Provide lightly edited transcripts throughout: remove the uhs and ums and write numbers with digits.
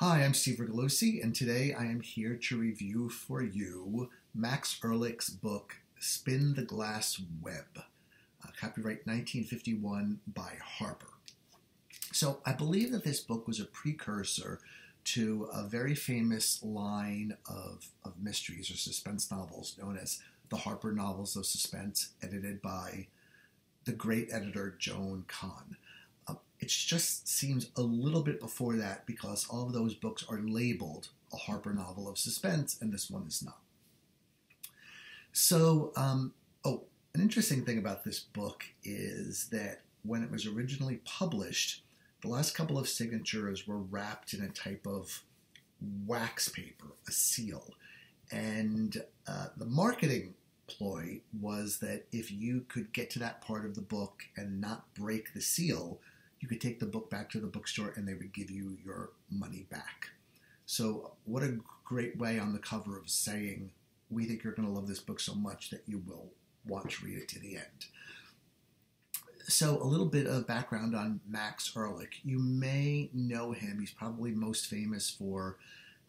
Hi, I'm Steve Rigolosi, and today I am here to review for you Max Ehrlich's book, Spin the Glass Web, copyright 1951 by Harper. So I believe that this book was a precursor to a very famous line of mysteries or suspense novels known as the Harper Novels of Suspense, edited by the great editor Joan Kahn. It just seems a little bit before that because all of those books are labeled a Harper novel of suspense, and this one is not. So, an interesting thing about this book is that when it was originally published, the last couple of signatures were wrapped in a type of wax paper, a seal. And the marketing ploy was that if you could get to that part of the book and not break the seal, you could take the book back to the bookstore and they would give you your money back. So what a great way on the cover of saying, we think you're going to love this book so much that you will want to read it to the end. So a little bit of background on Max Ehrlich. You may know him. He's probably most famous for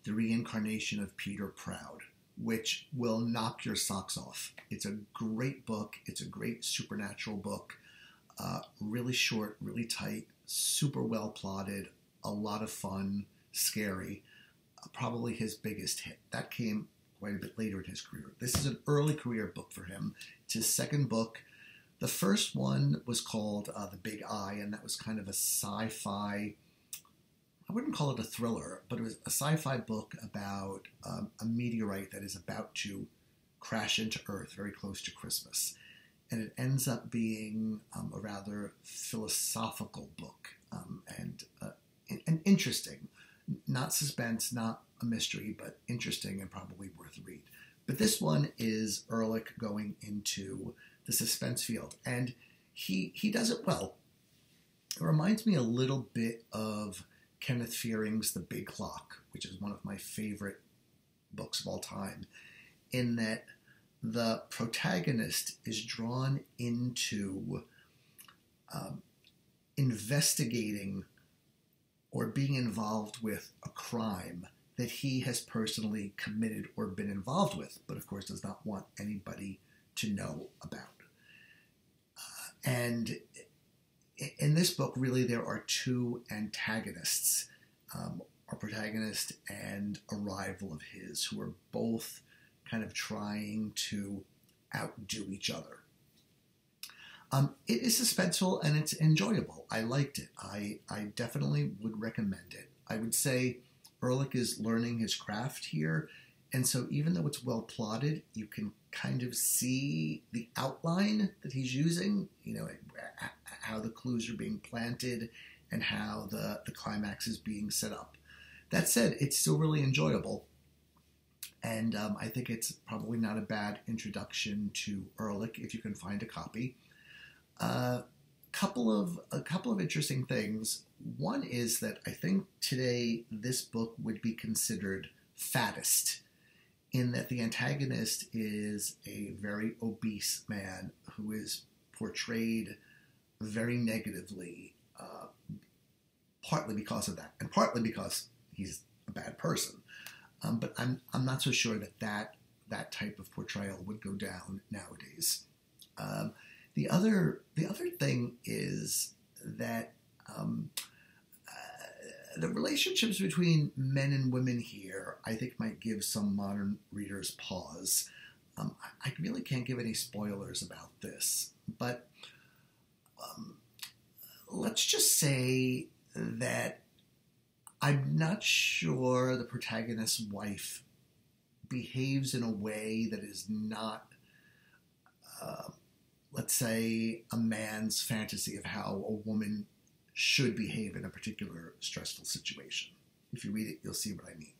The Reincarnation of Peter Proud, which will knock your socks off. It's a great book. It's a great supernatural book. Really short, really tight, super well plotted, a lot of fun, scary, probably his biggest hit. That came quite a bit later in his career. This is an early career book for him. It's his second book. The first one was called The Big Eye, and that was kind of a sci-fi, I wouldn't call it a thriller, but it was a sci-fi book about a meteorite that is about to crash into Earth very close to Christmas. And it ends up being a rather philosophical book and interesting. Not suspense, not a mystery, but interesting and probably worth a read. But this one is Ehrlich going into the suspense field, and he does it well. It reminds me a little bit of Kenneth Fearing's The Big Clock, which is one of my favorite books of all time, in that the protagonist is drawn into investigating or being involved with a crime that he has personally committed or been involved with, but of course does not want anybody to know about. And in this book, really, there are two antagonists, a protagonist and a rival of his, who are both kind of trying to outdo each other. It is suspenseful and it's enjoyable. I liked it. I definitely would recommend it. I would say Ehrlich is learning his craft here, and so even though it's well plotted, you can kind of see the outline that he's using, you know, how the clues are being planted and how the climax is being set up. That said, it's still really enjoyable. And I think it's probably not a bad introduction to Ehrlich if you can find a copy. A couple of interesting things. One is that I think today this book would be considered faddist, in that the antagonist is a very obese man who is portrayed very negatively, partly because of that, and partly because he's a bad person. But I'm not so sure that type of portrayal would go down nowadays. The other thing is that the relationships between men and women here, I think, might give some modern readers pause. I really can't give any spoilers about this, but let's just say that I'm not sure the protagonist's wife behaves in a way that is not, let's say, a man's fantasy of how a woman should behave in a particular stressful situation. If you read it, you'll see what I mean.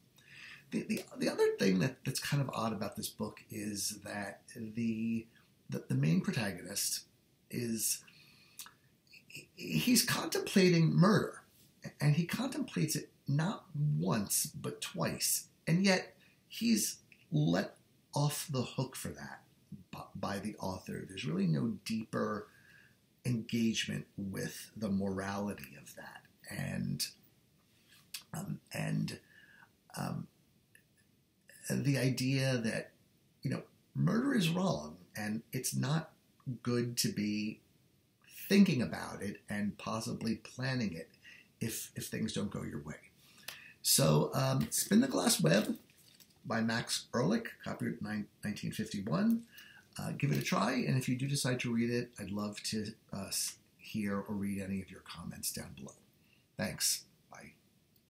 The other thing that's kind of odd about this book is that the main protagonist he's contemplating murder. And he contemplates it not once, but twice. And yet, he's let off the hook for that by the author. There's really no deeper engagement with the morality of that. And And the idea that, murder is wrong, and it's not good to be thinking about it and possibly planning it if things don't go your way. So, Spin the Glass Web by Max Ehrlich, copyright 1951. Give it a try, and if you do decide to read it, I'd love to hear or read any of your comments down below. Thanks.